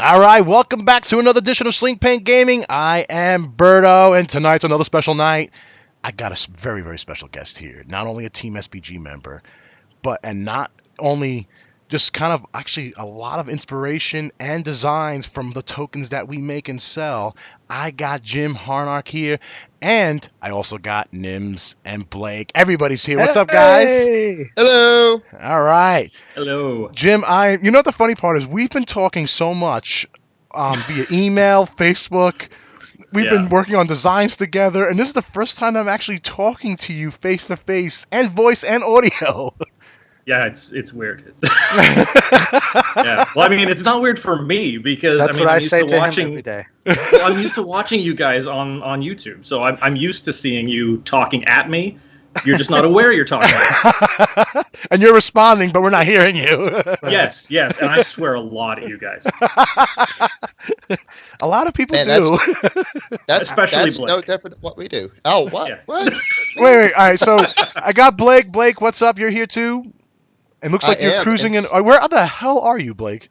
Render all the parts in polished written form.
All right, welcome back to another edition of Sling Paint Gaming. I am Berto, and tonight's another special night. I got a very, very special guest here. Not only a Teamspg member, and not only just kind of actually a lot of inspiration and designs from the tokens that we make and sell. I got Jimh Harnark here, and I also got Nims and Blake. Everybody's here. What's up, guys? Hello. All right. Hello. Jimh, you know what the funny part is? We've been talking so much via email, Facebook. We've been working on designs together, and this is the first time I'm actually talking to you face to face and voice and audio. Yeah, it's weird. Yeah. Well, I mean, it's not weird for me because That's what I say to him every day. Well, I'm used to watching you guys on YouTube, so I'm used to seeing you talking at me. You're just not aware you're talking at me. And you're responding, but we're not hearing you. Yes, and I swear a lot at you guys. A lot of people do. That's Especially Blake. no different than what we do. Oh, what? Yeah. What? Wait. All right, so I got Blake. Blake, what's up? You're here too? It looks like you're cruising in. Where the hell are you, Blake?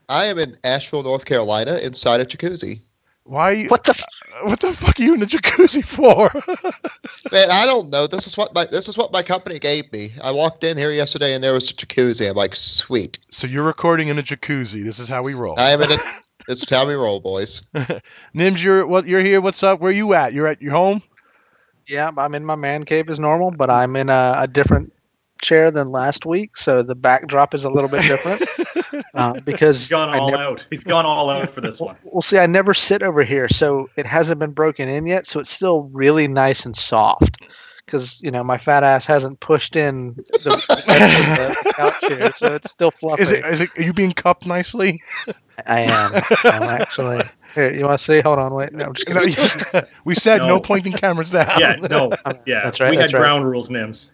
I am in Asheville, North Carolina, inside a jacuzzi. Why are you? What the fuck are you in a jacuzzi for? Man, I don't know. This is what my company gave me. I walked in here yesterday and there was a jacuzzi. I'm like, sweet. So you're recording in a jacuzzi. This is how we roll. I am in it. This is how we roll, boys. Nims, you're here. What's up? Where you at? You're at your home? Yeah, I'm in my man cave as normal, but I'm in a different chair than last week, so the backdrop is a little bit different. Because He's gone all out. He's gone all out for this one. Well, see, I never sit over here, so it hasn't been broken in yet, so it's still really nice and soft. Because, my fat ass hasn't pushed in the couch here, so it's still fluffy. Are you being cupped nicely? I am. I'm actually. Here, you want to see? Hold on, wait. No, I'm just kidding. We said no pointing cameras down. Yeah, no. Yeah, That's right. We that's had right. ground rules, Nims.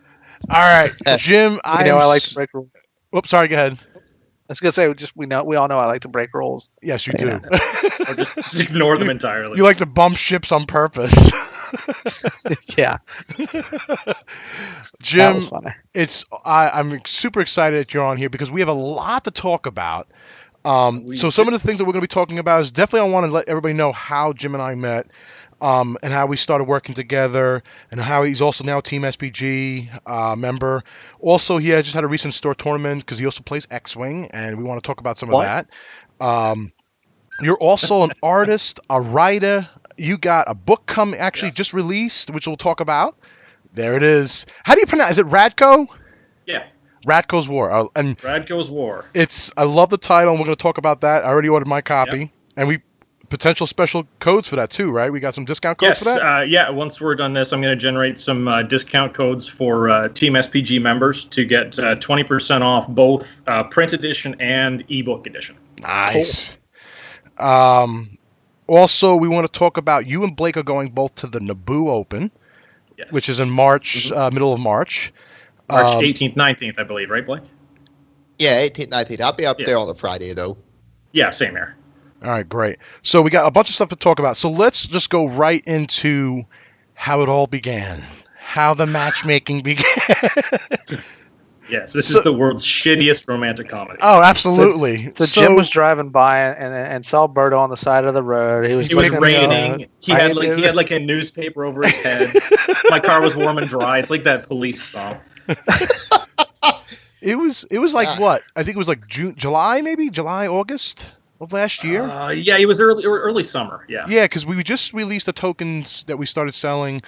All right, Jimh. I like to break rules. Whoops, sorry. Go ahead. I was gonna say, we all know I like to break rules. Yes, you do. Or just ignore them entirely. You like to bump ships on purpose. Yeah. Jimh, That was funny. I'm super excited that you're on here because we have a lot to talk about. So some of the things that we're going to be talking about is definitely I want to let everybody know how Jimh and I met, and how we started working together, and how he's also now a Teamspg member. Also, he just had a recent store tournament because he also plays Xwing, and we want to talk about some of that. You're also an artist, a writer. You got a book just released, which we'll talk about. There it is. How do you pronounce? Is it Radko? Yeah. Radko's War. And Radko's War. I love the title, and we're going to talk about that. I already ordered my copy, and we potential special codes for that too, right? We got some discount codes for that? Yeah. Once we're done this, I'm going to generate some discount codes for Teamspg members to get 20% off both print edition and ebook edition. Nice. Cool. Also, we want to talk about you and Blake are going both to the Naboo Open, which is in March, middle of March. March 18th, 19th, I believe, right, Blake? Yeah, 18th, 19th. I'll be up there on a Friday, though. Yeah, same here. All right, great. So we got a bunch of stuff to talk about. So let's just go right into how it all began, how the matchmaking began. Yes, this is the world's shittiest romantic comedy. Oh, absolutely. So Jimh was driving by and saw Berto on the side of the road. He was raining. He had like a newspaper over his head. My car was warm and dry. It's like that Police song. It was like what? I think it was like July, August of last year. Yeah, it was early summer. Yeah. Yeah, because we just released the tokens that we started selling.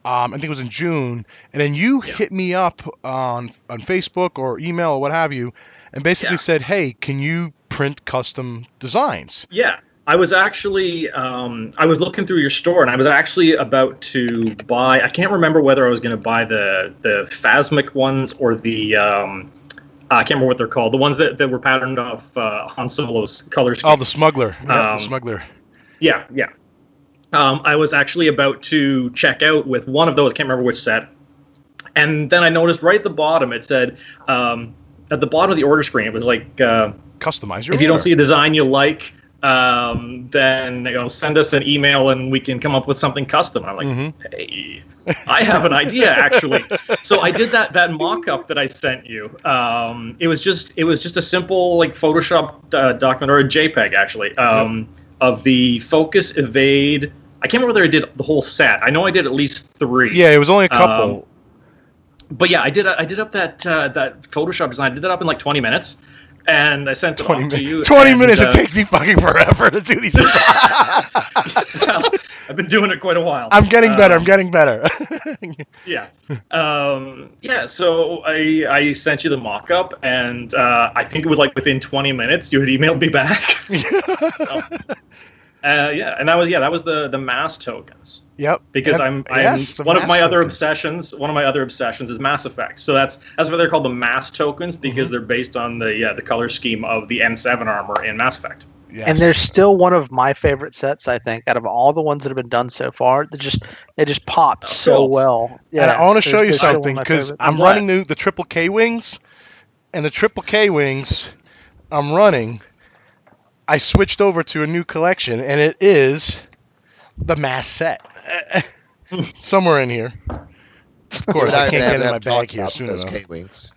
I think it was in June, and then you hit me up on Facebook or email or what have you, and basically said, "Hey, can you print custom designs?" Yeah, I was actually I was looking through your store, and I was actually about to buy. I can't remember whether I was going to buy the Phasmic ones or the I can't remember what they're called. The ones that were patterned off Han Solo's color scheme. Oh, the Smuggler. Yeah, the Smuggler. Yeah. I was actually about to check out with one of those. Can't remember which set. And then I noticed right at the bottom it said at the bottom of the order screen it was like customize your if you order. don't see a design you like, then send us an email and we can come up with something custom. I'm like, hey, I have an idea actually. So I did that mock-up that I sent you. It was just a simple like Photoshop document, or a JPEG actually, of the focus, evade. I can't remember whether I did the whole set. I know I did at least 3. Yeah, it was only a couple. But yeah, I did up that Photoshop design. I did that up in like 20 minutes. And I sent it off to you. 20 minutes. It takes me fucking forever to do these. Well, I've been doing it quite a while. I'm getting better. Yeah. Yeah. So I sent you the mock-up, and I think it was like within 20 minutes you had emailed me back. So, yeah, and that was the mass tokens. Yep. Because I'm one of my other obsessions. One of my other obsessions is Mass Effect. So that's why they're called the mass tokens, because they're based on the color scheme of the N7 armor in Mass Effect. Yes. And they're still one of my favorite sets, I think, out of all the ones that have been done so far. They just popped so well. Yeah, and I want to show you something, because I'm running the triple K wings, and the triple K wings I'm running, I switched over to a new collection, and it is the mass set. Somewhere in here. Of course, I can't get it in my bag here soon enough. K-wings.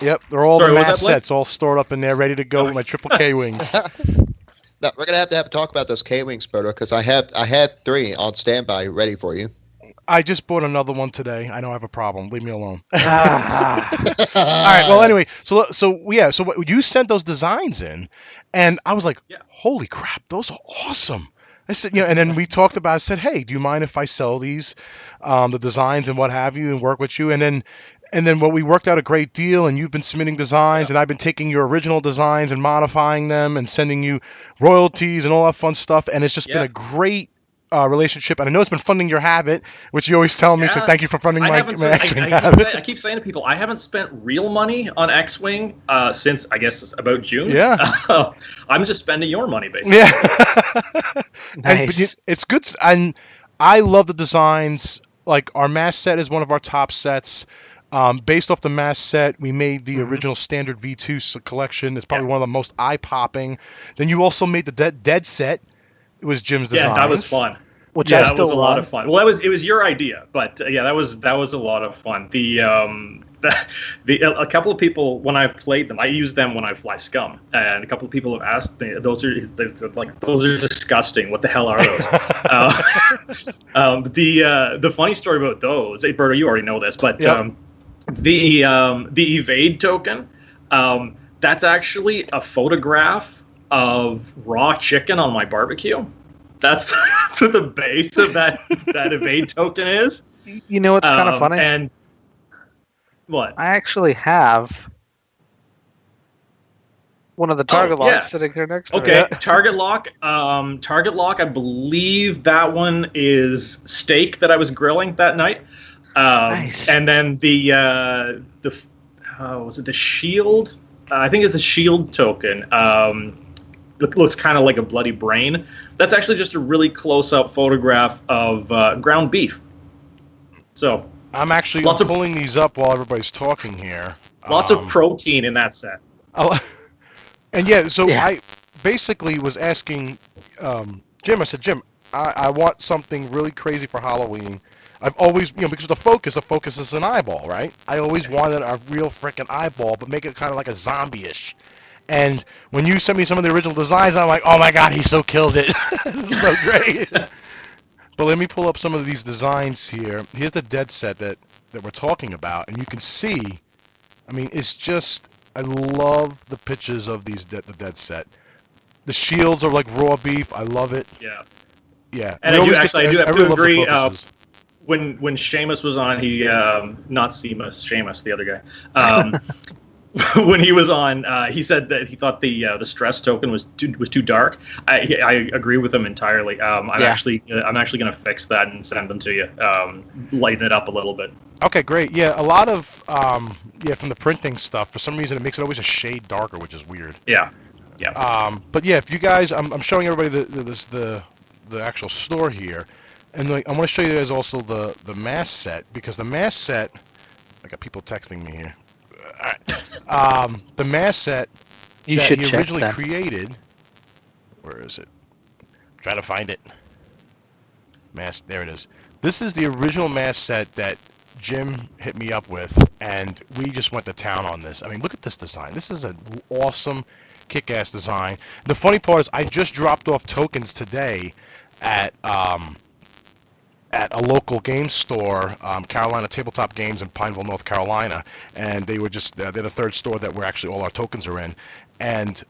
Yep, they're all the mass sets, all stored up in there, ready to go with my triple K wings. No, we're gonna have to talk about those K-wings, Proto, because I had 3 on standby ready for you. I just bought another one today. I know I have a problem. Leave me alone. All right. Well, anyway, so you sent those designs in, and I was like, "Holy crap, those are awesome!" I said, and then we talked about. I said, "Hey, do you mind if I sell these, the designs and what have you, and work with you?" And then we worked out a great deal, and you've been submitting designs, and I've been taking your original designs and modifying them and sending you royalties and all that fun stuff, and it's just been a great relationship. And I know it's been funding your habit, which you always tell me, so thank you for funding my Xwing habit. I keep saying to people, I haven't spent real money on Xwing since, I guess, about June. Yeah. I'm just spending your money, basically. Yeah. Nice. It's good, and I love the designs. Like, our mass set is one of our top sets. Based off the mass set, we made the original standard V2 collection. It's probably one of the most eye-popping. Then you also made the dead set. It was Jim's design. Yeah, that was fun. That was a lot of fun. Well, it was your idea, but that was a lot of fun. A couple of people, when I've played them, I use them when I fly Scum, and a couple of people have asked me, those are disgusting. What the hell are those? The funny story about those, Berto, you already know this, but the evade token, that's actually a photograph of raw chicken on my barbecue. That's what the base of that evade token is. You know what's kind of funny? And what? I actually have one of the target locks sitting here next to me. Okay, target lock. I believe that one is steak that I was grilling that night. Nice. And then was it the shield? I think it's the shield token. Looks kind of like a bloody brain. That's actually just a really close-up photograph of ground beef. So I'm actually pulling these up while everybody's talking here. Lots of protein in that set. Oh, and I basically was asking Jim. I said, Jim, I want something really crazy for Halloween. I've always, because the focus is an eyeball, right? I always wanted a real freaking eyeball, but make it kind of like a zombie-ish. And when you sent me some of the original designs, I'm like, oh my god, he so killed it. This is so great. But let me pull up some of these designs here. Here's the dead set that we're talking about, and you can see, I mean, it's just, I love the pictures of the dead set. The shields are like raw beef. I love it. Yeah. Yeah. And I do have to agree. When Seamus was on, he not Seamus, the other guy. When he was on, he said that he thought the stress token was too dark. I agree with him entirely. I'm actually going to fix that and send them to you. Lighten it up a little bit. Okay, great. Yeah, a lot of from the printing stuff. For some reason, it makes it always a shade darker, which is weird. Yeah. But yeah, if you guys, I'm showing everybody the actual store here, and I want to show you guys also the mass set, because the mass set, I got people texting me here. The mass set that he originally created Where is it? Try to find it. Mask. There it is. This is the original mask set that Jim hit me up with, and we just went to town on this. I mean, look at this design. This is an awesome, kick-ass design. The funny part is, I just dropped off tokens today at a local game store, Carolina Tabletop Games in Pineville, North Carolina, and they were just they're the third store that we're actually all our tokens are in, and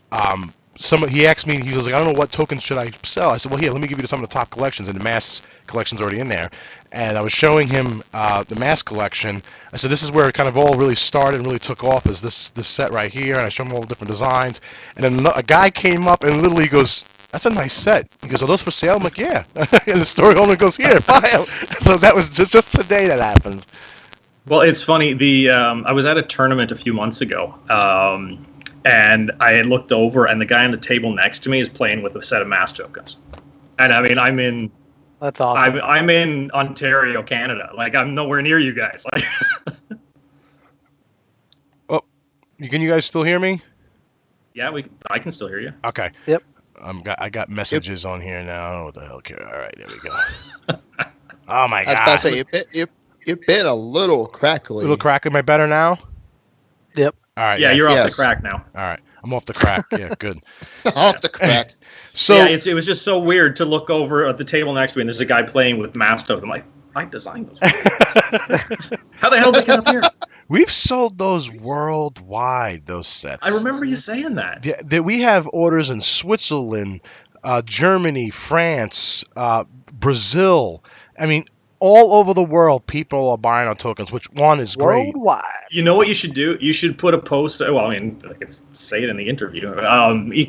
he asked me, he was like, I don't know what tokens should I sell. I said, well, here, let me give you some of the top collections, and the mask collection's already in there. And I was showing him the mask collection. I said, this is where it kind of all really started and really took off, is this set right here. And I showed him all the different designs. And then a guy came up and literally goes, that's a nice set. He goes, are those for sale? I'm like, yeah. And the store owner goes, here, buy them. So that was just today that happened. Well, it's funny. I was at a tournament a few months ago. And I had looked over, and the guy on the table next to me is playing with a set of mask tokens. And I mean, I'm in. That's awesome. I'm in Ontario, Canada. Like, I'm nowhere near you guys. Like. Oh, can you guys still hear me? Yeah, I can still hear you. Okay. Yep. I got messages on here now. I don't know what the hell. Okay. All right, there we go. Oh my God. I was about to say you've been a little crackly. A little crackly. Am I better now? Yep. All right. Yeah, you're off the crack now. All right, I'm off the crack. Yeah, good. Off the crack. So yeah, it was just so weird to look over at the table next to me, and there's a guy playing with mask tokens. I'm like, I designed those. How the hell did they get up here? We've sold those worldwide, those sets. I remember you saying that. Yeah, we have orders in Switzerland, Germany, France, Brazil. I mean, all over the world, people are buying our tokens, which one is great. Worldwide. You know what you should do? You should put a post. Well, I mean, I can say it in the interview. You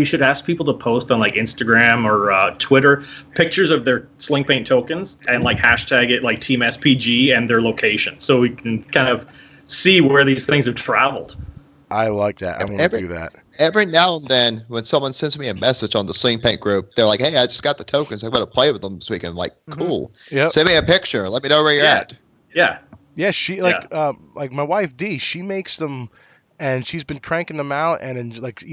should ask people to post on like Instagram or Twitter pictures of their Sling Paint tokens and like hashtag it like Teamspg and their location, so we can kind of see where these things have traveled. I like that. I want to do that. Every now and then, when someone sends me a message on the Sling Paint group, they're like, "Hey, I just got the tokens. I'm going to play with them this weekend." I'm like, cool. Yep. Send me a picture. Let me know where you're at. Yeah. Yeah, she like my wife Dee, she makes them, and she's been cranking them out, and then like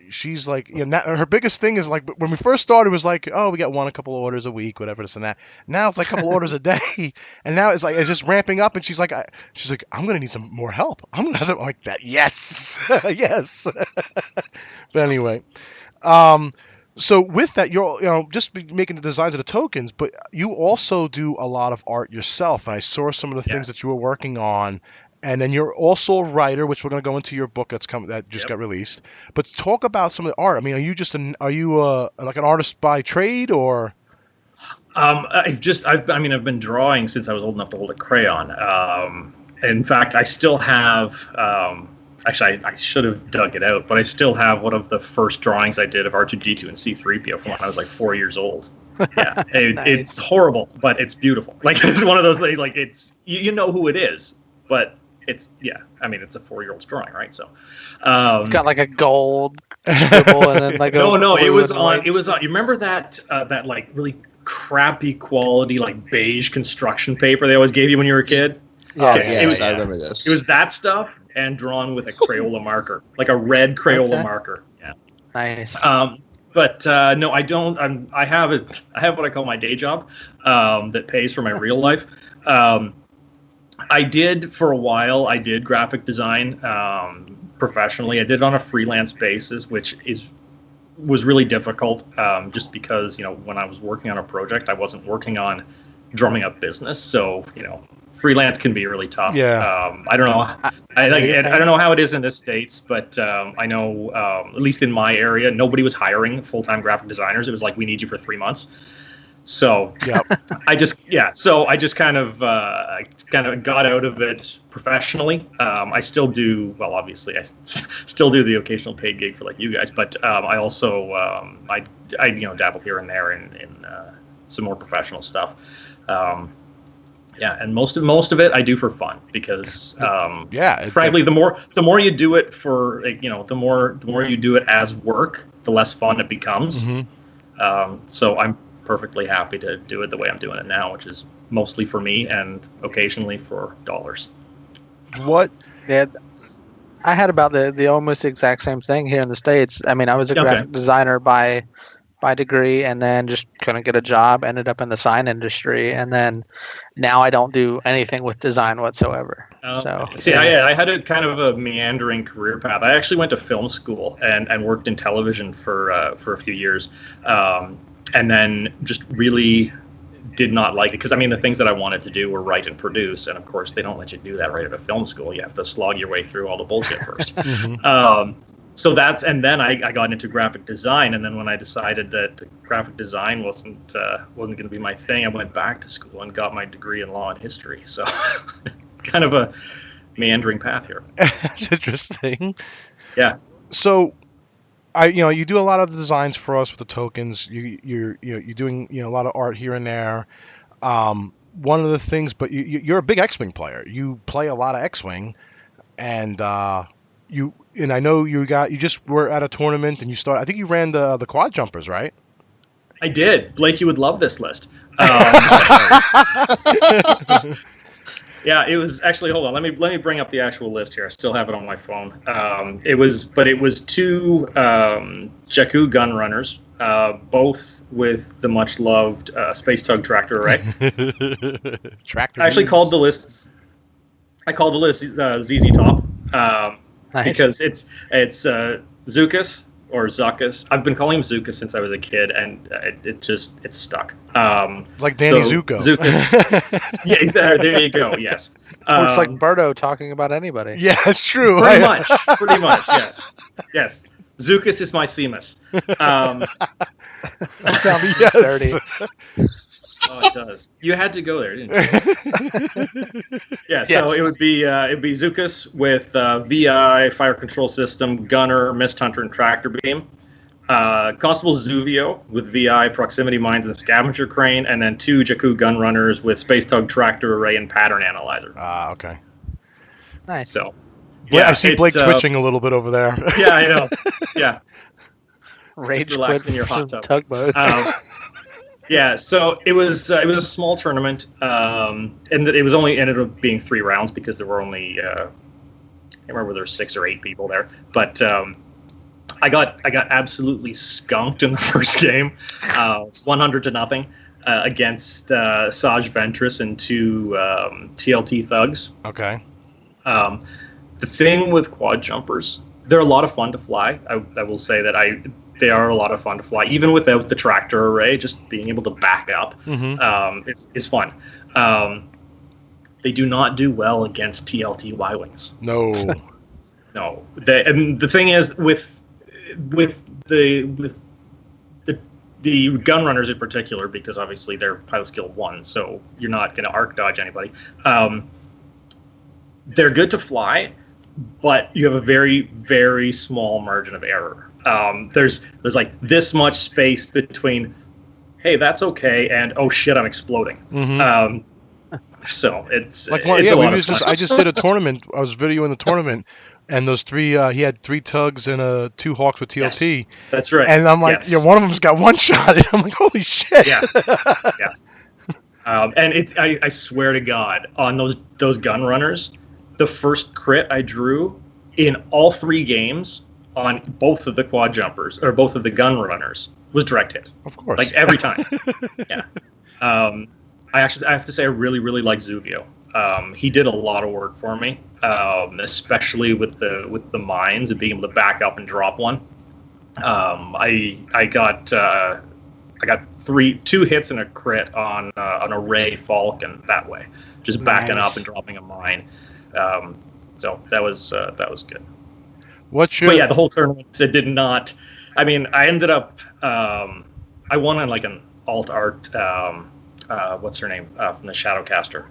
she's like her biggest thing is like when we first started it was like, oh, we got a couple of orders a week, whatever this and that. Now it's like a couple orders a day, and now it's just ramping up, and she's like I'm gonna need some more help. I'm like that. Yes, yes. But anyway, so with that, you're just making the designs of the tokens, but you also do a lot of art yourself. And I saw some of the things that you were working on, and then you're also a writer, which we're going to go into your book that just got released. But talk about some of the art. I mean, are you like an artist by trade, or? I've been drawing since I was old enough to hold a crayon. In fact, I still have. Actually, I should have dug it out, but I still have one of the first drawings I did of R2-D2 and C-3PO from when I was like 4 years old. Yeah, Nice. It's horrible, but it's beautiful. Like, it's one of those things, like, it's, you know who it is, but it's, I mean, it's a 4-year-old's drawing, right? So, it's got like a gold scribble and then like no, it was on, you remember that like really crappy quality, like beige construction paper they always gave you when you were a kid? Yes. I remember this. It was that stuff and drawn with a Crayola marker, like a red Crayola marker. Yeah. Nice. But no, I don't. I have what I call my day job that pays for my real life. I did for a while. I did graphic design professionally. I did it on a freelance basis, which was really difficult. Just because when I was working on a project, I wasn't working on drumming up business, so freelance can be really tough. Yeah. I don't know. I don't know how it is in the States, but I know at least in my area, nobody was hiring full-time graphic designers. It was like, we need you for 3 months. So I just kind of got out of it professionally. I still do, well, obviously I still do the occasional paid gig for like you guys, but I also I dabble here and there in some more professional stuff. And most of it I do for fun because frankly the more you do it for the more you do it as work, the less fun it becomes. So I'm perfectly happy to do it the way I'm doing it now, which is mostly for me and occasionally for dollars. What? Yeah, I had about the almost exact same thing here in the States. I mean, I was a graphic designer by degree, and then just couldn't get a job. Ended up in the sign industry, and then now I don't do anything with design whatsoever. So see, I had a kind of a meandering career path. I actually went to film school and worked in television for a few years, and then just really did not like it because I mean the things that I wanted to do were write and produce, and of course they don't let you do that right at a film school. You have to slog your way through all the bullshit first. So and then I got into graphic design, and then when I decided that graphic design wasn't going to be my thing, I went back to school and got my degree in law and history. So kind of a meandering path here. That's interesting. Yeah. So you do a lot of the designs for us with the tokens. You're doing a lot of art here and there. One of the things, but you're a big Xwing player. You play a lot of Xwing, and I know you just were at a tournament and you started. I think you ran the quad jumpers, right? I did. Blake, you would love this list. Yeah, it was actually. Hold on, let me bring up the actual list here. I still have it on my phone. It was 2 Jakku gun runners, both with the much loved space tug tractor array. Tractor. I actually called the list. I called the list ZZ Top nice. Because it's Zucus or Zuckus. I've been calling him Zucus since I was a kid, and it's stuck. It's like Danny Zuko. Zucus. Yeah, there you go. Yes. Or it's like Birdo talking about anybody. Yeah, it's true. Pretty much. Yes. Zucus is my Seamus. That sounds dirty. Oh, it does. You had to go there, didn't you? Yeah. So Yes. it'd be Zucus with VI, fire control system, gunner, mist hunter, and tractor beam. Constable Zuvio with VI, proximity mines, and scavenger crane, and then 2 Jakku gun runners with space tug tractor array and pattern analyzer. Okay. Nice. So. Yeah, I see Blake twitching a little bit over there. Yeah, I know. Yeah. Rage relax quit in your hot from tub. Tugboats. Yeah, so it was a small tournament, and it was only ended up being 3 rounds because there were only I can't remember whether there were 6 or 8 people there, but I got absolutely skunked in the first game, 100-0 against Saj Ventress and 2 TLT thugs. Okay. The thing with quad jumpers, they're a lot of fun to fly. I will say that they are a lot of fun to fly, even without the tractor array. Just being able to back up, is fun. They do not do well against TLT Y-wings. No. No. And the thing is with the gun runners in particular, because obviously they're pilot skill 1, so you're not going to arc dodge anybody. They're good to fly, but you have a very, very small margin of error. There's like this much space between, hey, that's okay, and oh shit, I'm exploding. So it's like it's a lot of fun. I just did a tournament. I was videoing the tournament, and those 3 he had 3 tugs and 2 hawks with TLT. Yes, that's right. And I'm like, one of them's got one shot. And I'm like, holy shit. Yeah. And I swear to God, on those gun runners, the first crit I drew in all 3 games on both of the quad jumpers or both of the gun runners was direct hit. Of course. Like every time. Yeah. I have to say I really, really like Zuvio. He did a lot of work for me, especially with the mines and being able to back up and drop one. I got 2 hits and a crit on an array Falcon that way, just backing up and dropping a mine. So that was good. But yeah, the whole tournament, it did not. I mean, I ended up I won on like an alt art. What's her name from the Shadowcaster?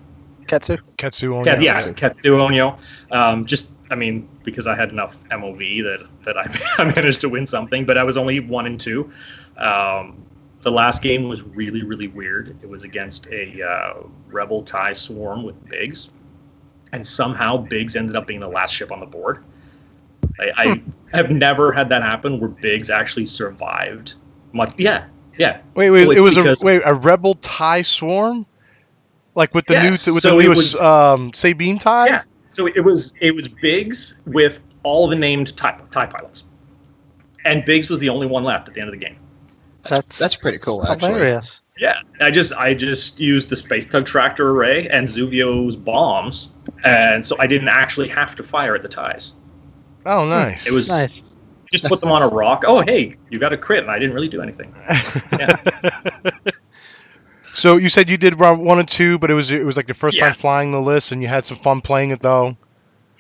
Ketsu Onyo. Yeah, Ketsu Onyo. Just, I mean, because I had enough MOV that I managed to win something, but I was only 1 and 2. The last game was really, really weird. It was against a Rebel TIE swarm with Biggs, and somehow Biggs ended up being the last ship on the board. I have never had that happen where Biggs actually survived. Yeah. Wait, it was a Rebel TIE swarm, like with the new Sabine TIE. Yeah. So it was Biggs with all the named TIE pilots, and Biggs was the only one left at the end of the game. That's pretty cool, actually. Hilarious. Yeah, I just used the space tug tractor array and Zuvio's bombs, and so I didn't actually have to fire at the TIEs. Oh, nice. It was Nice. just put them on a rock. Oh, hey, you got a crit, and I didn't really do anything. Yeah. So you said you did round 1 and 2, but it was like the first Yeah. time flying the list, and you had some fun playing it though.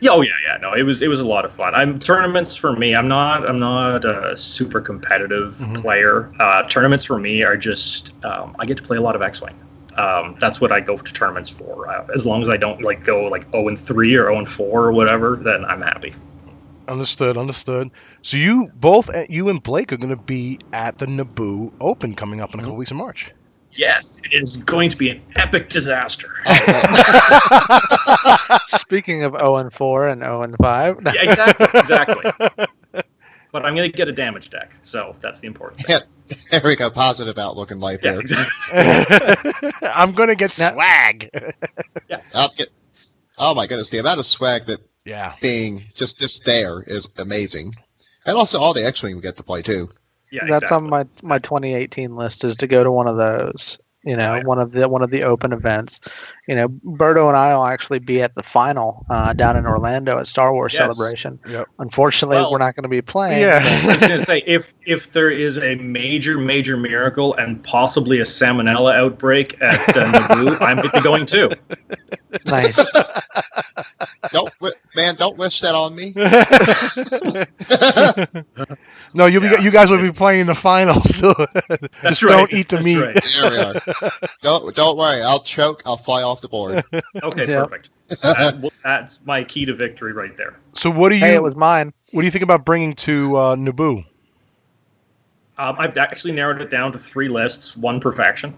Oh yeah. No, it was a lot of fun. Tournaments for me. I'm not a super competitive player. Tournaments for me are just I get to play a lot of Xwing. That's what I go to tournaments for. As long as I don't go 0-3 or 0-4 or whatever, then I'm happy. Understood. So you and Blake are going to be at the Naboo Open coming up in a couple weeks in March. Yes, it is going to be an epic disaster. Speaking of 0-4 and 0-5. Yeah, exactly. But I'm going to get a damage deck, so that's the important thing. Yeah, there we go. Positive outlook in life there. Exactly. I'm going to get swag. Oh my goodness, the amount of swag that Yeah. being just there is amazing. And also all the Xwing we get to play too. Yeah, That's exactly. on my 2018 list, is to go to one of those. One of the open events. Berto and I will actually be at the final down in Orlando at Star Wars Yes. Celebration. Yep. Unfortunately, Well, we're not going to be playing. Yeah. I was going to say, if there is a major miracle and possibly a salmonella outbreak at Naboo, I'm going too. Nice. Don't wish that on me. No, you guys will be playing the finals. So just right. don't eat the That's meat. right. There we are. Don't worry. I'll choke. I'll fly off the board. Okay, Yeah. perfect. That's my key to victory right there. So what do Hey, it was mine. what do you think about bringing to Naboo? I've actually narrowed it down to 3 lists, 1 per faction.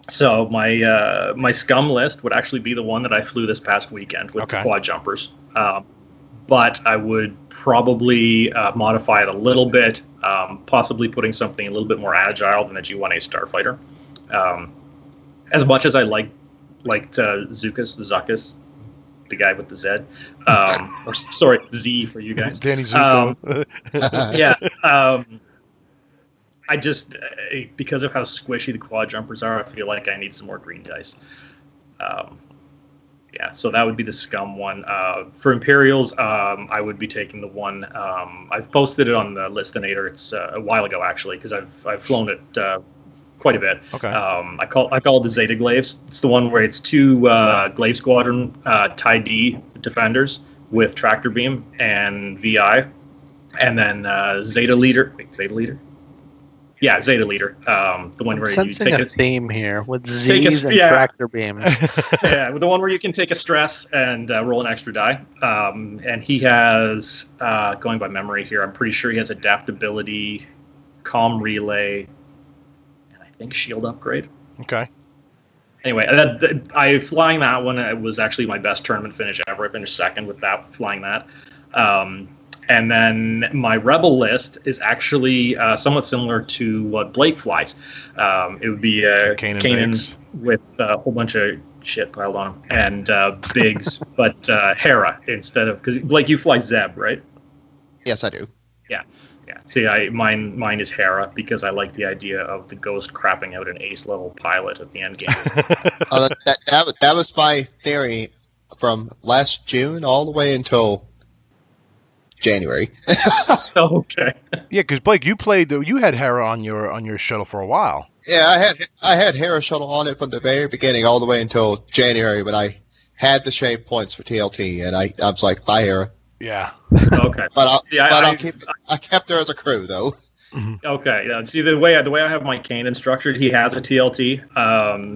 So my scum list would actually be the one that I flew this past weekend with the quad jumpers. But I would probably modify it a little bit, possibly putting something a little bit more agile than the G1A Starfighter. As much as I liked Zuckus, the guy with the Z, or sorry, Z for you guys. Danny Zuko. I just, because of how squishy the quad jumpers are, I feel like I need some more green dice. So that would be the scum one. For Imperials, I would be taking the one. I've posted it on the Listinator. It's a while ago actually, because I've flown it quite a bit. Okay. I call it the Zeta Glaives. It's the one where it's 2 Glaive Squadron TIE D defenders with tractor beam and VI, and then Zeta Leader. Wait, Zeta Leader. Yeah, Zeta Leader. The one where you Sensing take a theme here with take Z's and yeah. tractor beams. yeah, the one where you can take a stress and roll an extra die. And he has, going by memory here, I'm pretty sure he has adaptability, comm relay, and I think shield upgrade. Okay. Anyway, flying that one, it was actually my best tournament finish ever. I finished 2nd with that, flying that. And then my Rebel list is actually somewhat similar to what Blake flies. It would be Kanan with a whole bunch of shit piled on him, and Biggs, but Hera instead of, because Blake, you fly Zeb, right? Yes, I do. Yeah. See, mine is Hera because I like the idea of the Ghost crapping out an ace level pilot at the end game. That was my theory from last June all the way until January. Okay. Yeah, because Blake, you had Hera on your shuttle for a while. Yeah, I had Hera shuttle on it from the very beginning all the way until January when I had the shave points for TLT, and I was like, bye, Hera. Yeah. Okay. I kept her as a crew though. Okay. Yeah. See, the way I have my Kanan structured, he has a TLT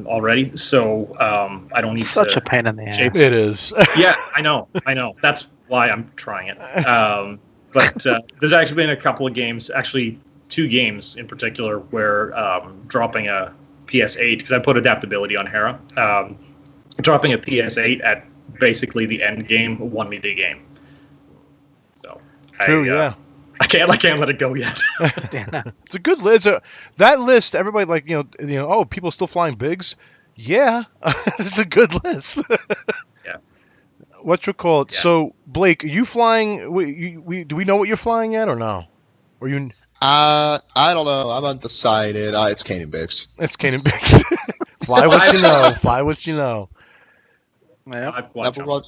already, so I don't need Such a pain in the ass. It is. Yeah, I know. That's why I'm trying it. But there's actually been a couple of games, actually 2 games in particular, where dropping a PS8, because I put adaptability on Hera, dropping a PS8 at basically the end game won me the game. So True. Yeah. I can't let it go yet. It's a good list. That list, everybody oh, people still flying Biggs. Yeah, it's a good list. Yeah. what you call it? Yeah. So Blake, are you flying? Do we know what you're flying yet or no? Or you? I don't know. I'm undecided. It's Canyon Bix. It's Canaan Bix. Fly what you know. Fly what you know. Yeah. I've watched Number one,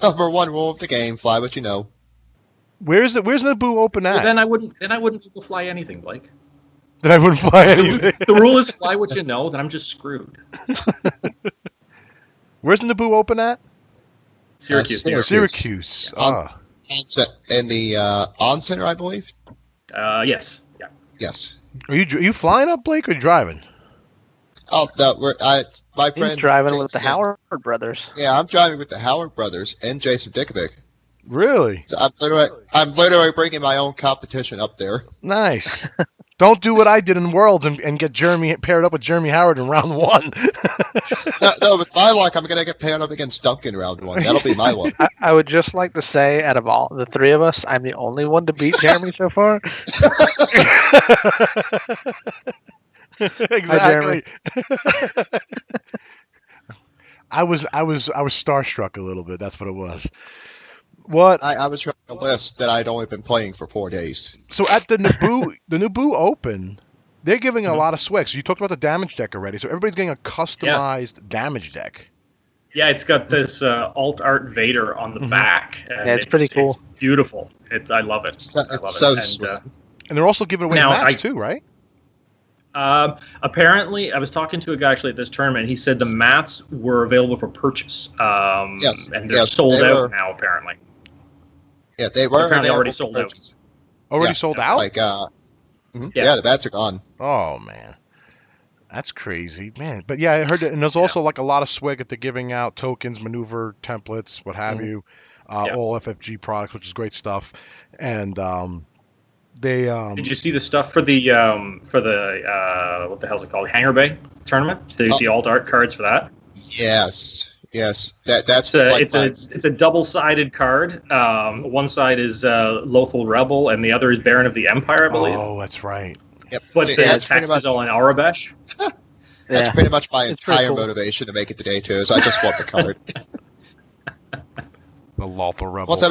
number one rule of the game: fly what you know. Where's Naboo open at? Well, then I wouldn't be able to fly anything, Blake. Then I wouldn't fly anything. The rule is fly what you know. Then I'm just screwed. Where's Naboo open at? Syracuse. Syracuse. Ah. In the on center, I believe. Yes. Yeah. Yes. Are you flying up, Blake, or are you driving? Oh, no, my friend. He's driving with the Jason- Howard brothers. Yeah, I'm driving with the Howard brothers and Jason Dickovic. Really? So I'm literally bringing my own competition up there. Nice. Don't do what I did in Worlds and get Jeremy paired up with Jeremy Howard in round 1. No, with my luck, I'm gonna get paired up against Duncan round 1. That'll be my luck. I would just like to say, out of all the three of us, I'm the only one to beat Jeremy so far. Exactly. I was starstruck a little bit. That's what it was. What? I was trying a list that I'd only been playing for 4 days. So at the Naboo Open, they're giving a lot of swigs. You talked about the damage deck already, so everybody's getting a customized damage deck. Yeah, it's got this alt art Vader on the back. And Yeah, it's pretty cool. It's beautiful. I love it. It's I love so it. sweet. And they're also giving away Now, mats too, right? Apparently, I was talking to a guy actually at this tournament. He said the mats were available for purchase. Yes, and they're yes, sold they out were. now. Apparently, Yeah, they were Apparently available already for sold out. purchase. Already Yeah, sold out? Like, Yeah. yeah, the bats are gone. Oh man, that's crazy, man. But yeah, I heard that, and there's also like a lot of swag that they're giving out, tokens, maneuver templates, what have you, all FFG products, which is great stuff. And they did you see the stuff for the what the hell's it called, Hangar Bay tournament? Did you see alt art cards for that? Yes. That's It's a double-sided card. One side is Lothal Rebel, and the other is Baron of the Empire, I believe. Oh, that's right. Yep. But See, the that's text is all in Arabesh. That's pretty much my It's pretty entire cool. motivation to make it to day 2. Is I just want the card. The Lothal Rebel. Once I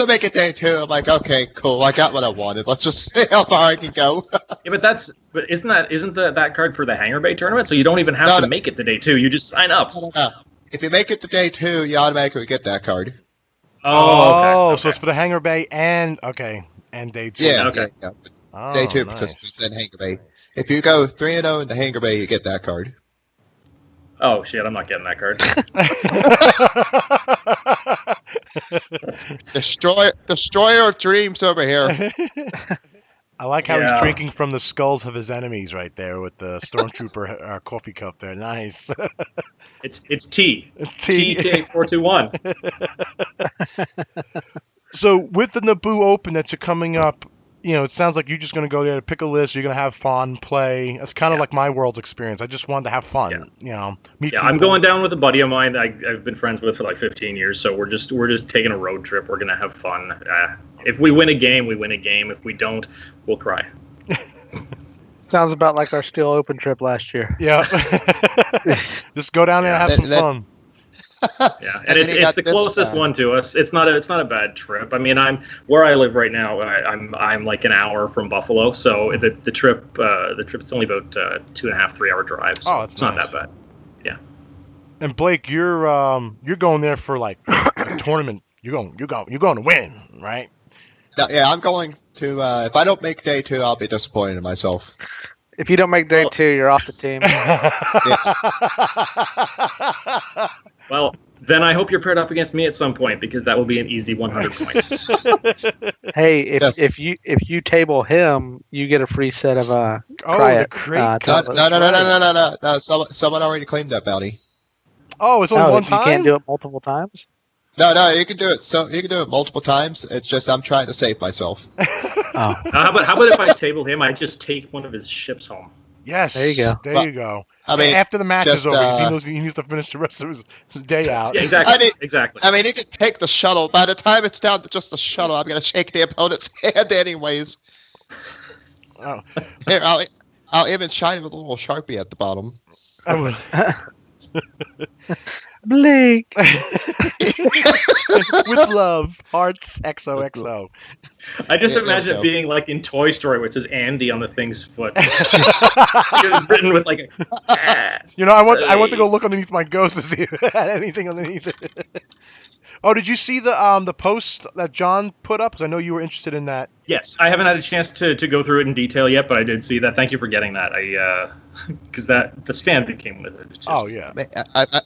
make it day 2, I'm like, okay, cool. I got what I wanted. Let's just see how far I can go. Yeah, but isn't that card for the Hangar Bay tournament? So you don't even have No, to no. make it to day 2. You just sign up. No. If you make it to day 2, you automatically get that card. Oh, Okay. so it's for the Hangar Bay and day 2. Yeah. Okay. Yeah. Oh, Day 2 nice. participants in Hangar Bay. If you go 3-0 in the Hangar Bay, you get that card. Oh shit, I'm not getting that card. Destroyer of dreams over here. I like how he's Yeah. drinking from the skulls of his enemies right there with the Stormtrooper coffee cup there. Nice. It's T. It's tea. TK421. So with the Naboo Open that's coming up, it sounds like you're just going to go there to pick a list. You're going to have fun, play. It's kind of like my World's experience. I just wanted to have fun. Meet Yeah, I'm people. going down with a buddy of mine that I've been friends with for like 15 years. So we're just taking a road trip. We're gonna have fun. If we win a game, we win a game. If we don't, we'll cry. Sounds about like our Steel Open trip last year. Yeah. Just go down there and have some fun. Yeah, and then it's you got the this, closest one to us. It's not a bad trip. I mean, I'm where I live right now. I'm like an hour from Buffalo, so the trip's only about 2.5 3 hour drive. So that's it's not nice. that bad. Yeah. And Blake, you're going there for like a tournament. You're going to win, right? Yeah, I'm going to. If I don't make day 2, I'll be disappointed in myself. If you don't make day 2, you're off the team. Well, then I hope you're paired up against me at some point because that will be an easy 100 points. Hey, Yes. if you table him, you get a free set of the Crate, crate. No. Someone already claimed that bounty. Oh, it's only one time. You can't do it multiple times. No, you can do it. So you can do it multiple times. It's just I'm trying to save myself. Oh, How about if I table him? I just take one of his ships home. Yes. There you go. There you go. I mean, after the match is just, over, 'cause he knows he needs to finish the rest of his day out. Yeah, exactly. Exactly. I mean, you can take the shuttle. By the time it's down to just the shuttle, I'm gonna shake the opponent's hand anyways. Oh. Here, I'll even shine with a little Sharpie at the bottom. I would- Blake. With love, hearts, XOXO. I just Yeah, there we imagine go. it being like in Toy Story, where it says Andy on the thing's foot. It's written with like a. I want to go look underneath my ghost to see if it had anything underneath it. Oh, did you see the post that John put up? Because I know you were interested in that. Yes, I haven't had a chance to go through it in detail yet, but I did see that. Thank you for getting that. Because the stand that came with it. Is just Oh yeah.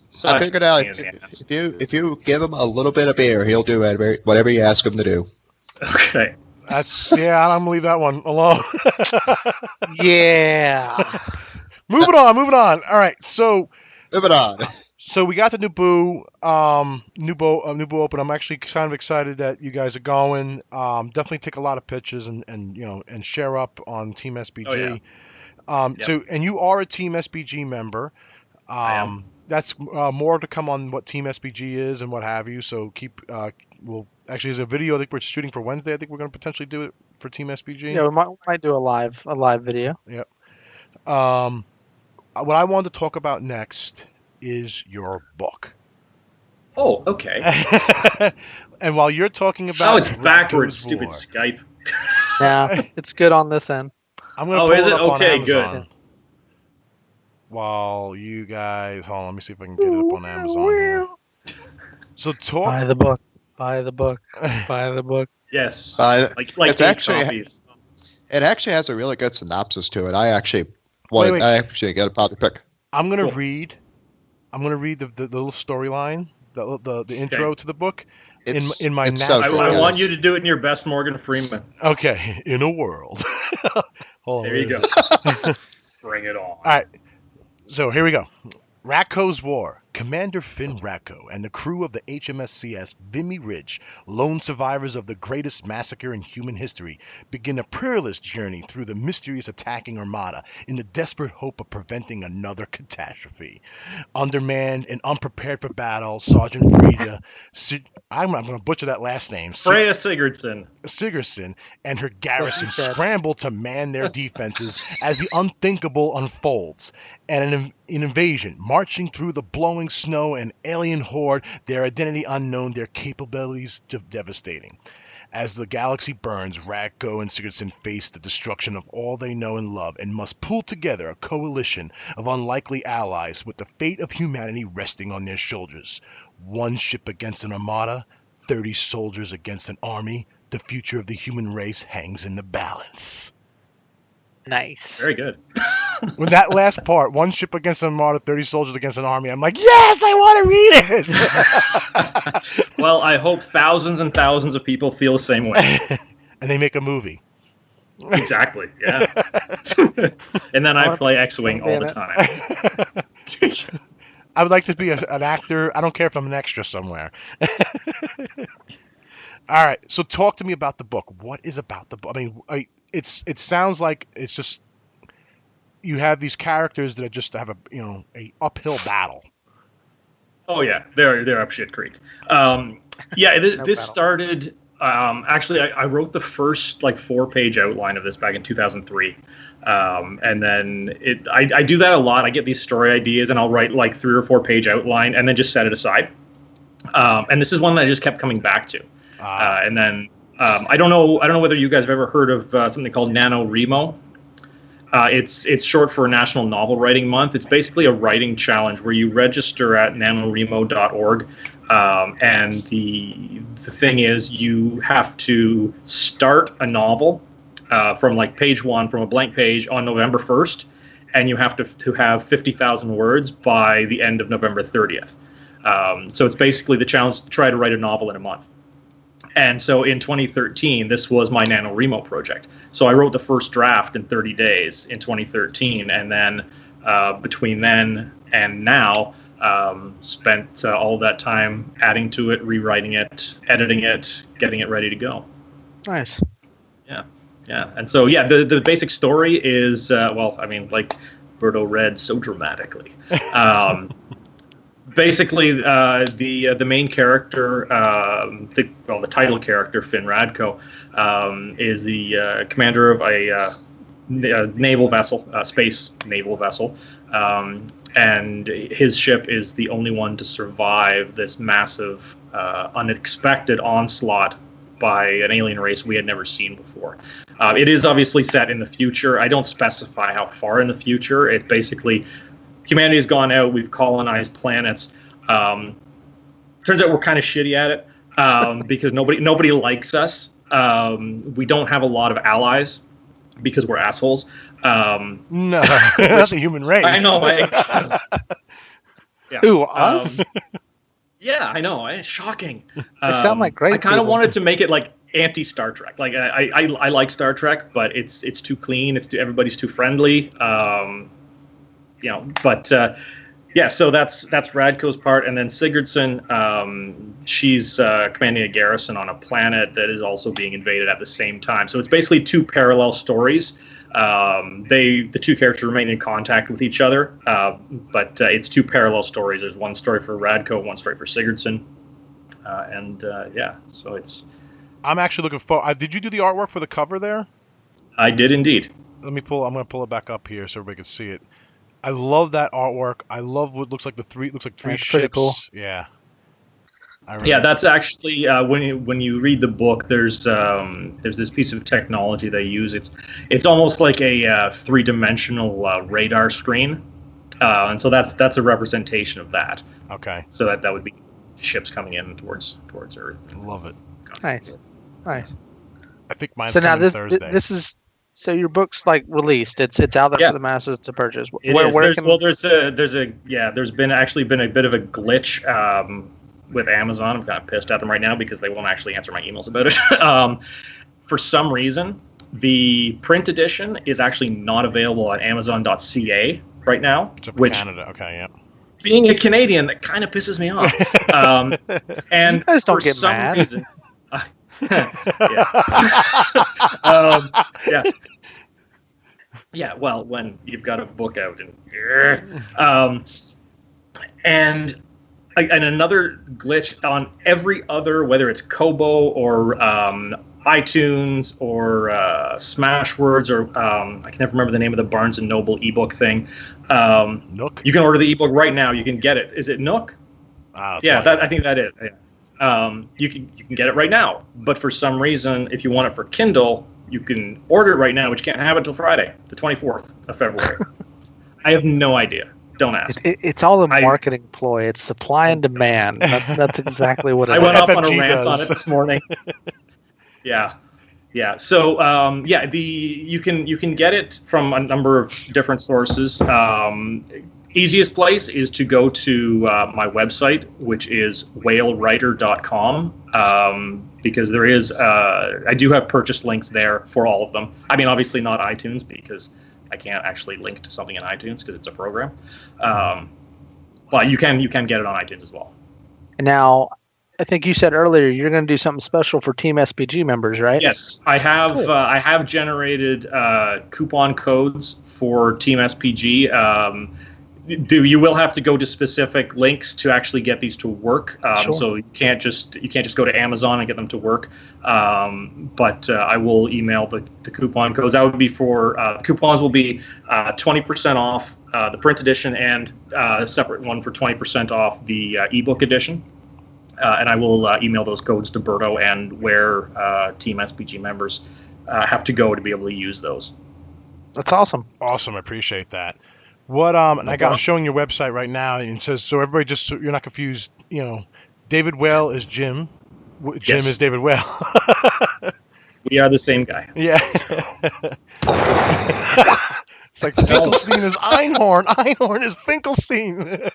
such I figured out a pain in the ass. if you give him a little bit of beer, he'll do whatever you ask him to do. Okay. I'm gonna leave that one alone. Yeah. Moving on. All right, so Moving on. we got the Naboo Open. I'm actually kind of excited that you guys are going. Definitely take a lot of pictures and share up on Team SBG. Oh, yeah. So and you are a Team SBG member. I am. That's more to come on what Team SBG is and what have you. So keep. There's a video I think we're shooting for Wednesday. I think we're going to potentially do it for Team SBG. Yeah, we might do a live video. Yep. What I wanted to talk about next is your book. Oh, okay. And while you're talking about Oh, it's backwards. Radko's Stupid War, Skype. Yeah, it's good on this end. I'm going to Oh, pull is it it? up on Okay, Amazon. good. While you guys, hold on, let me see if I can get it up on Amazon here. So talk. Buy the book. Buy the book. Buy the book. Yes. Like Like it's eight actually copies. it actually has a really good synopsis to it. I actually wanted. Wait. I actually got a probably pick. I'm going to Cool. read. I'm going to read the little storyline, the intro to the book. It's in my it's so natural- good, I want guys. you to do it in your best Morgan Freeman. Okay, in a world. Hold on, There where you is go. it? Bring it on. All right, so here we go. Radko's War. Commander Finn Radko and the crew of the HMSCS Vimy Ridge, lone survivors of the greatest massacre in human history, begin a perilous journey through the mysterious attacking armada in the desperate hope of preventing another catastrophe. Undermanned and unprepared for battle, Sergeant Frida, I'm going to butcher that last name, Freya Sigurdsson. Sigerson and her garrison Yes, you said. scramble to man their defenses as the unthinkable unfolds. And an invasion, marching through the blowing snow, an alien horde, their identity unknown, their capabilities devastating. As the galaxy burns, Radko and Sigurdsson face the destruction of all they know and love and must pull together a coalition of unlikely allies with the fate of humanity resting on their shoulders. One ship against an armada, 30 soldiers against an army. The future of the human race hangs in the balance. Nice. Very good. With that last part, one ship against an armada, 30 soldiers against an army, I'm like, yes, I want to read it! Well, I hope thousands and thousands of people feel the same way. And they make a movie. Exactly. Yeah. And then I play Xwing all the time. I would like to be an actor. I don't care if I'm an extra somewhere. All right, so talk to me about the book. What is about the book? I mean, it sounds like it's just you have these characters that just have a uphill battle. Oh yeah, they're up shit creek. This started. Actually, I wrote the first 4-page outline of this back in 2003, and then I do that a lot. I get these story ideas and I'll write 3 or 4-page outline and then just set it aside. And this is one that I just kept coming back to. And then I don't know whether you guys have ever heard of something called NaNoWriMo. It's short for National Novel Writing Month. It's basically a writing challenge where you register at nanowrimo.org, and the thing is you have to start a novel from page 1, from a blank page on November 1st, and you have to have 50,000 words by the end of November 30th. So it's basically the challenge to try to write a novel in a month. And so in 2013, this was my NaNoWriMo project. So I wrote the first draft in 30 days in 2013, and then between then and now, spent all that time adding to it, rewriting it, editing it, getting it ready to go. Nice. Yeah. And so, the basic story is, like Berto read so dramatically. Basically, the main character, the title character, Finn Radko, is the commander of a naval vessel, space naval vessel, and his ship is the only one to survive this massive, unexpected onslaught by an alien race we had never seen before. It is obviously set in the future. I don't specify how far in the future. It basically, humanity has gone out. We've colonized planets. Turns out we're kind of shitty at it because nobody likes us. We don't have a lot of allies because we're assholes. No, not the human race. I know. Yeah. Ooh, us? Yeah, I know. It's shocking. They sound like great I kind of people. wanted to make it like anti-Star Trek. Like I like Star Trek, but it's too clean. Everybody's too friendly. But yeah. So that's Radko's part, and then Sigurdsson. She's commanding a garrison on a planet that is also being invaded at the same time. So it's basically two parallel stories. The two characters remain in contact with each other, but it's two parallel stories. There's one story for Radko, one story for Sigurdsson, so it's. I'm actually looking for. Did you do the artwork for the cover there? I did indeed. I'm going to pull it back up here so everybody can see it. I love that artwork. I love what looks like three That's ships. pretty cool. Yeah. Yeah, that's actually when you read the book. There's this piece of technology they use. It's almost like a three-dimensional radar screen, and so that's a representation of that. Okay. So that would be ships coming in towards Earth. Love it. Nice. I think mine's So now coming Thursday. this is so your book's like released. It's out there Yeah. for the masses to purchase. It is. There's been a bit of a glitch with Amazon. I'm kind of pissed at them right now because they won't actually answer my emails about it. For some reason, the print edition is actually not available on Amazon.ca right now. Except for Canada. Okay, yeah. Being a Canadian, that kind of pisses me off. And You guys don't for get some mad. reason, yeah. Yeah, well, when you've got a book out and another glitch on every other, whether it's Kobo or iTunes or Smashwords or I can never remember the name of the Barnes and Noble ebook thing. Nook. You can order the ebook right now. You can get it. Is it Nook? Yeah, I think that is. Yeah. You can get it right now. But for some reason, if you want it for Kindle, you can order it right now, but you can't have it until Friday, the 24th of February. I have no idea. Don't ask. It's all a marketing ploy. It's supply and demand. That's exactly what it I is. went off on a FFG rant on does. it this morning. Yeah. So you can get it from a number of different sources. Easiest place is to go to my website, which is whalewriter.com, because there is I do have purchase links there for all of them. I mean, obviously not iTunes because I can't actually link to something in iTunes because it's a program. But you can get it on iTunes as well. Now, I think you said earlier you're going to do something special for Team SPG members, right? Yes, I have generated coupon codes for Team SPG. You will have to go to specific links to actually get these to work. Sure. So you can't just go to Amazon and get them to work. But I will email the coupon codes. That would be for coupons will be 20% off the print edition and a separate one for 20% off the ebook edition. And I will email those codes to Berto and where Team SPG members have to go to be able to use those. That's awesome. Awesome, I appreciate that. What I'm showing your website right now, and it says so everybody so you're not confused. David Whale is Jim. Jim Yes. is David Whale. We are the same guy. Yeah. It's like Finkelstein is Einhorn. Einhorn is Finkelstein.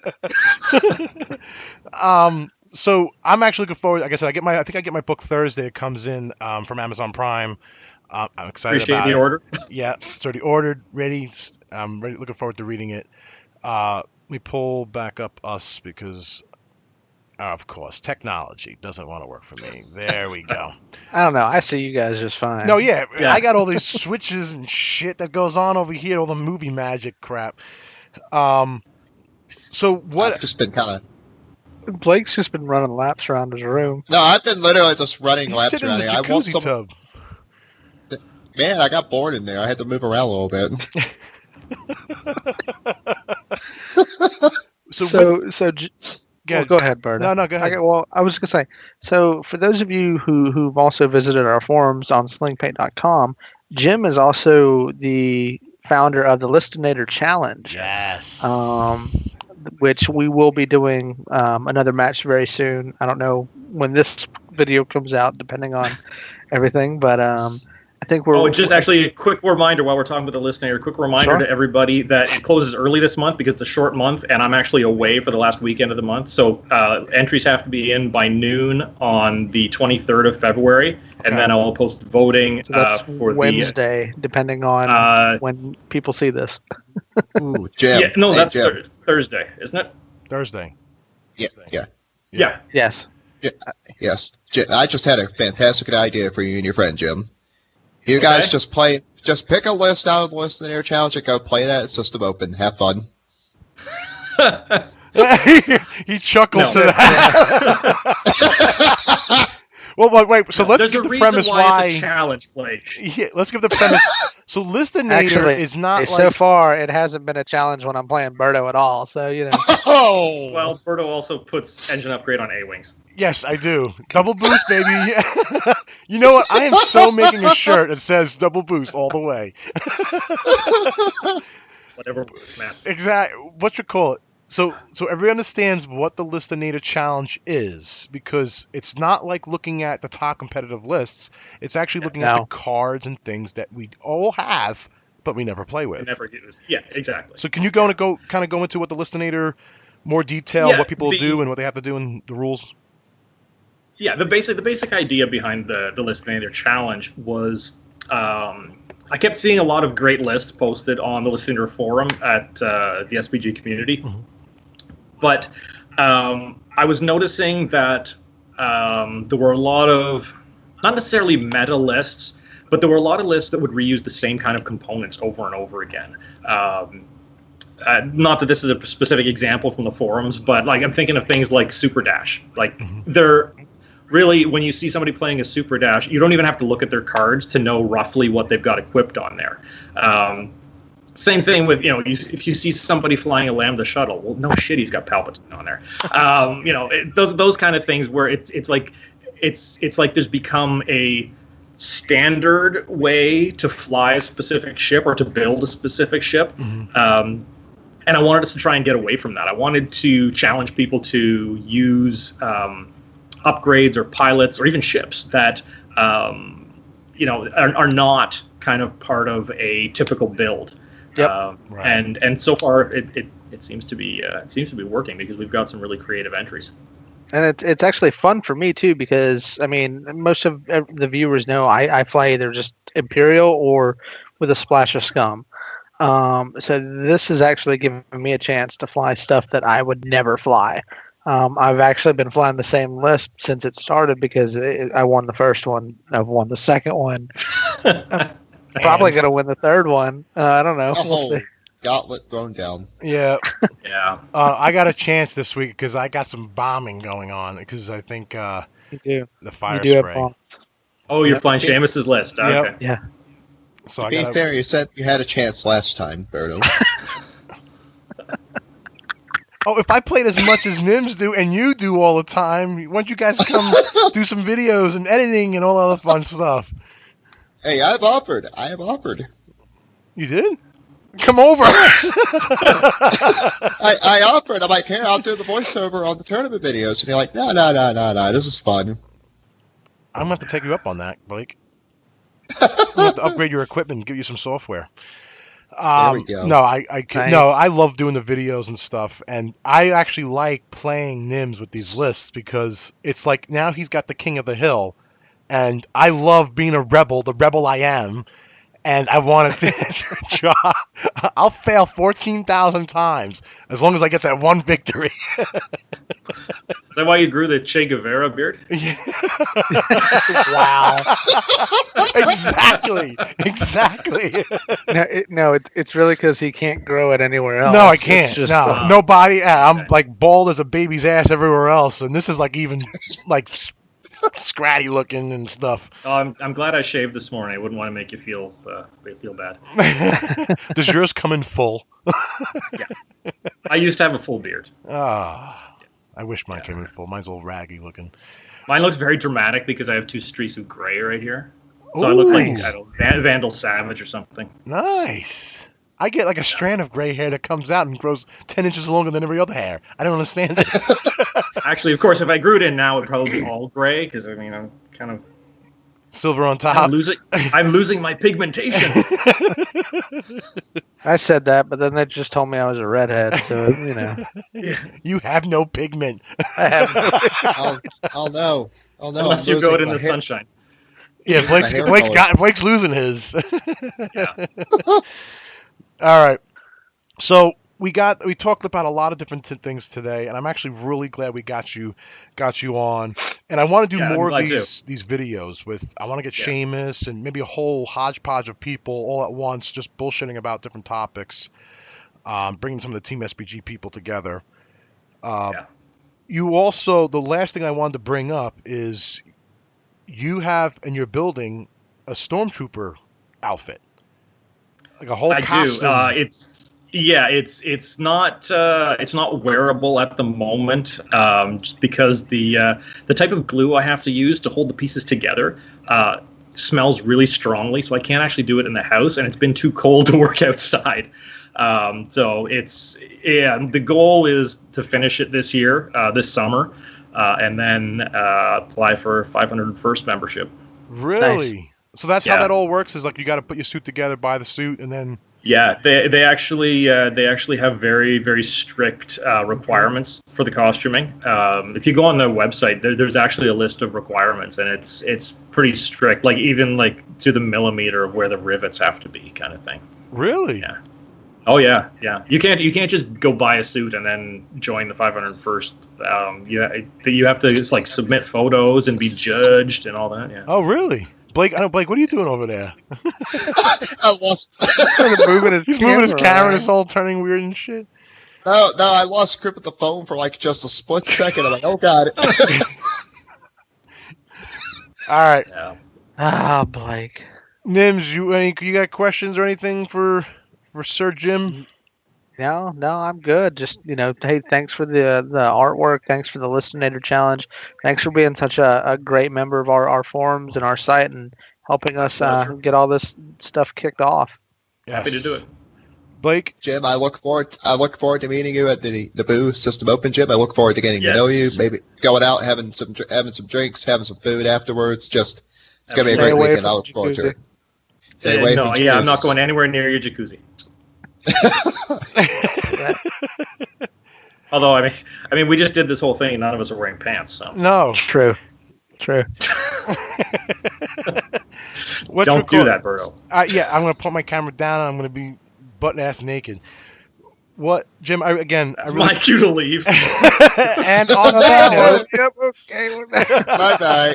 So I'm actually looking forward. Like I said, I think I get my book Thursday. It comes in from Amazon Prime. I'm excited Appreciate about the it. order. Yeah, it's already ordered, ready. I'm ready. Looking forward to reading it. Let me pull back up us because, of course, technology doesn't want to work for me. There we go. I don't know. I see you guys just fine. No, yeah, I got all these switches and shit that goes on over here, all the movie magic crap. So what? I've just been kind of. Blake's just been running laps around his room. No, I've been literally just running He's laps sitting in around the here. I want jacuzzi some. tub. Man, I got bored in there. I had to move around a little bit. Go ahead, Berta. No, go ahead. I was just gonna say. So, for those of you who've also visited our forums on slingpaint.com, Jimh is also the founder of the Listinator Challenge. Yes. Which we will be doing another match very soon. I don't know when this video comes out, depending on everything, but I think we're. Oh, just actually a quick reminder while we're talking about the listener. A quick reminder to everybody that it closes early this month because it's a short month, and I'm actually away for the last weekend of the month. So entries have to be in by noon on the 23rd of February, and then I'll post voting for Wednesday, depending on when people see this. Ooh, Jim. Yeah, no, that's Thursday, isn't it? Thursday. Yeah. Yes. Yes. I just had a fantastic idea for you and your friend, Jim. You guys just pick a list out of the Listinator Challenge and go play that at System Open. Have fun. He chuckles to that. Well, wait. So let's give the premise why it's a challenge play. Yeah, let's give the premise. So Listinator is not so far it hasn't been a challenge when I'm playing Berto at all. So Oh. Well, Berto also puts engine upgrade on A-wings. Yes, I do. Double boost, baby. You know what? I am so making a shirt that says double boost all the way. Whatever, man. Exactly. What you call it? So everybody understands what the Listinator Challenge is, because it's not like looking at the top competitive lists. It's actually looking at the cards and things that we all have, but we never play with. Never use. Yeah, exactly. So can you go into what the Listinator, more detail, what people do and what they have to do and the rules? Yeah, the basic idea behind the Listinator Challenge was I kept seeing a lot of great lists posted on the Listinator forum at the SPG community. Mm-hmm. But I was noticing that there were a lot of, not necessarily meta lists, but there were a lot of lists that would reuse the same kind of components over and over again. Not that this is a specific example from the forums, but like I'm thinking of things like Super Dash. Like they're really, when you see somebody playing a Super Dash, you don't even have to look at their cards to know roughly what they've got equipped on there. Same thing with, if you see somebody flying a Lambda shuttle, well, no shit, he's got Palpatine on there. Those kind of things where it's like there's become a standard way to fly a specific ship or to build a specific ship. Mm-hmm. And I wanted us to try and get away from that. I wanted to challenge people to use upgrades or pilots or even ships that are not kind of part of a typical build. Yep. Right. And so far it seems to be working because we've got some really creative entries. And it's actually fun for me too, because I mean most of the viewers know I fly either just Imperial or with a splash of Scum. So this is actually giving me a chance to fly stuff that I would never fly. I've actually been flying the same list since it started because I won the first one. I've won the second one. Probably going to win the third one. I don't know. We'll see. Gauntlet thrown down. Yeah. Yeah. I got a chance this week because I got some bombing going on because I think you do. The fire you do spray. Have oh, you're flying Seamus's list. Yep. Okay. Yeah. So to be fair, you said you had a chance last time, Berto. Oh, if I played as much as Nims do and you do all the time, why don't you guys come do some videos and editing and all other fun stuff? Hey, I have offered. You did? Come over. I offered. I'm like, here, I'll do the voiceover on the tournament videos. And you're like, no, this is fun. I'm going to have to take you up on that, Blake. I'm going to have to upgrade your equipment and give you some software. There we go. No, I love doing the videos and stuff, and I actually like playing Nims with these lists because it's like now he's got the king of the hill, and I love being a rebel, the rebel I am, and I want to do your job. I'll fail 14,000 times as long as I get that one victory. Is that why you grew the Che Guevara beard? Yeah. Wow. Exactly. No, it's really because he can't grow it anywhere else. No, I can't. Just, nobody. I'm like bald as a baby's ass everywhere else, and this is like even like scratty looking and stuff. I'm glad I shaved this morning. I wouldn't want to make you feel bad. Does yours come in full? Yeah. I used to have a full beard. Ah, I wish mine came in full. Mine's all raggy looking. Mine looks very dramatic because I have 2 streaks of gray right here. So I look like Vandal Savage or something. Nice. I get like a strand of gray hair that comes out and grows 10 inches longer than every other hair. I don't understand it. Actually, of course, if I grew it in now, it'd probably be all gray because, I mean, I'm kind of... Silver on top. I'm losing my pigmentation. I said that, but then they just told me I was a redhead, so, You have no pigment. I have no... I'll know. Unless you go it in the sunshine. Yeah, Blake's losing his. Yeah. All right. So we talked about a lot of different things today, and I'm actually really glad we got you on. And I want to do more of these videos with. I want to get Seamus and maybe a whole hodgepodge of people all at once, just bullshitting about different topics, bringing some of the Team SPG people together. You also, the last thing I wanted to bring up is you have in your building a Stormtrooper outfit. Like a whole costume. It's not wearable at the moment, just because the type of glue I have to use to hold the pieces together smells really strongly, so I can't actually do it in the house, and it's been too cold to work outside. So the goal is to finish it this year, this summer, and then apply for 501st membership. Really? Nice. So that's how that all works. Is like you got to put your suit together, buy the suit, and then. Yeah, they actually have very, very strict requirements for the costuming. If you go on their website, there's actually a list of requirements, and it's pretty strict. Like even like to the millimeter of where the rivets have to be, kind of thing. Really? Yeah. Oh yeah. You can't just go buy a suit and then join the 501st. You have to just like submit photos and be judged and all that. Yeah. Oh really? Blake, what are you doing over there? I lost. He's moving his camera and it's all turning weird and shit. No, I lost grip of the phone for like just a split second. I'm like, oh god. All right. Yeah. Blake. Mm-hmm. Nims, you got questions or anything for Sir Jim? No, I'm good. Just, hey, thanks for the artwork. Thanks for the Listinator challenge. Thanks for being such a great member of our forums and our site and helping us get all this stuff kicked off. Yes. Happy to do it. Blake? Jim, I look forward to meeting you at the Naboo System Open, Jim. I look forward to getting to know you, maybe going out, having some drinks, having some food afterwards. It's going to be a great weekend. I look forward to it. I'm not going anywhere near your jacuzzi. Although I mean, we just did this whole thing, and none of us are wearing pants. So no, true. Don't do that, Berto. I'm going to put my camera down. And I'm going to be butt ass naked. What, Jim? That's my cue to leave. And on that note, bye bye.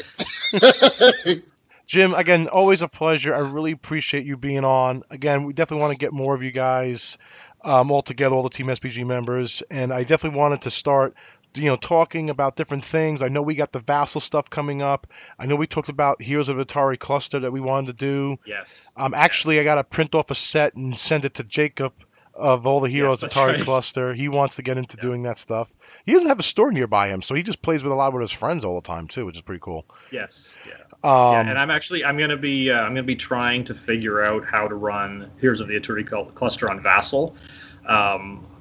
Jim, again, always a pleasure. I really appreciate you being on. Again, we definitely want to get more of you guys all together, all the Team SPG members. And I definitely wanted to start, talking about different things. I know we got the Vassal stuff coming up. I know we talked about Heroes of Atari Cluster that we wanted to do. Yes. Actually, I got to print off a set and send it to Jacob of all the Heroes Atari Cluster. He wants to get into doing that stuff. He doesn't have a store nearby him, so he just plays with a lot with his friends all the time too, which is pretty cool. Yes. Yeah. And I'm gonna be trying to figure out how to run Heroes of the Atari Cluster on Vassal.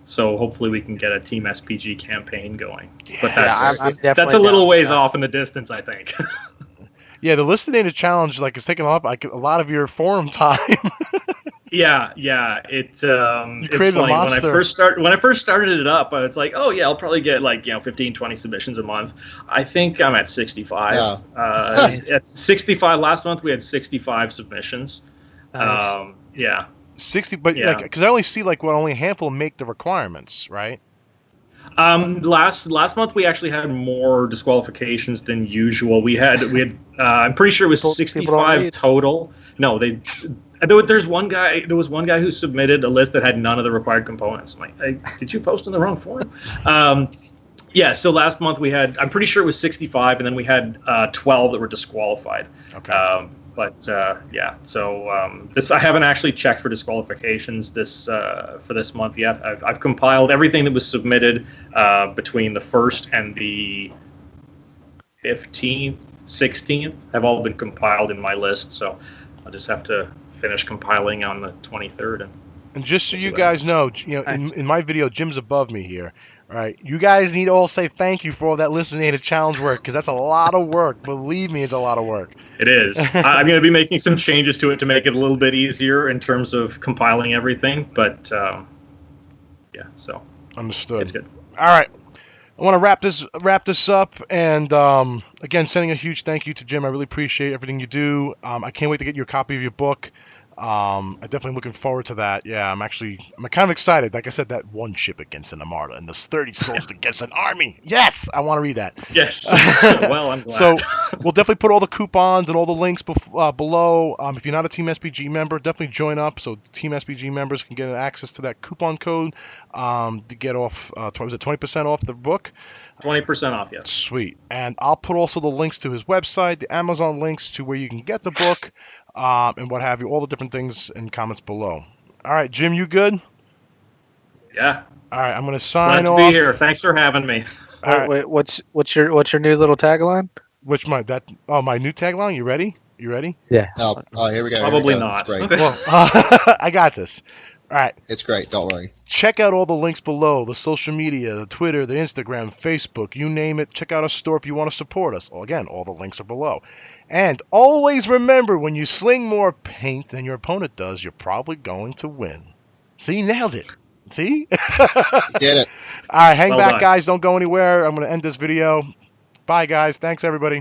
So hopefully we can get a Team SPG campaign going. But that's a little ways off in the distance, I think. Yeah, the Listinator challenge is taking up a lot of your forum time. Yeah, it's funny. Monster. When I first started it up, it's like, oh yeah, I'll probably get 15, 20 submissions a month. I think I'm at 65. Yeah. At 65 last month, we had 65 submissions. Nice. 60, but because I only see only a handful make the requirements, right? Last month we actually had more disqualifications than usual. We had I'm pretty sure it was 65 total. No, there was one guy who submitted a list that had none of the required components. I'm like, did you post in the wrong forum? Yeah, so last month we had, I'm pretty sure it was 65, and then we had 12 that were disqualified. Okay. Yeah, so this, I haven't actually checked for disqualifications for this month yet. I've compiled everything that was submitted between the 1st and the 15th, 16th, have all been compiled in my list, so I'll just have to finish compiling on the 23rd. And just so you guys know, in my video, Jim's above me here. All right, you guys need to all say thank you for all that Listening Challenge work, because that's a lot of work. Believe me, it's a lot of work. It is. I'm going to be making some changes to it to make it a little bit easier in terms of compiling everything, but yeah, so understood. It's good. All right, I want to wrap this up, and again, sending a huge thank you to Jim. I really appreciate everything you do. I can't wait to get your copy of your book. I'm definitely looking forward to that. Yeah, I'm kind of excited. Like I said, that one ship against an armada and those 30 soldiers against an army. Yes, I want to read that. Yes. Well, I'm glad. So we'll definitely put all the coupons and all the links below. If you're not a Teamspg member, definitely join up so Teamspg members can get access to that coupon code to get off. Was it 20% off the book? 20% off, yes. Sweet. And I'll put also the links to his website, the Amazon links to where you can get the book, and what have you, all the different things in comments below. All right, Jim, you good? Yeah. All right, I'm going to sign off. Glad to be here. Thanks for having me. Wait, what's your new little tagline? My new tagline? You ready? Yeah. Oh, here we go. Probably here we go. not. It's great. Well, I got this. All right. It's great. Don't worry. Check out all the links below, the social media, the Twitter, the Instagram, Facebook, you name it. Check out our store if you want to support us. Well, again, all the links are below. And always remember, when you sling more paint than your opponent does, you're probably going to win. See, nailed it. See? Did it. All right, hang Well back, done. guys. Don't go anywhere. I'm going to end this video. Bye, guys. Thanks, everybody.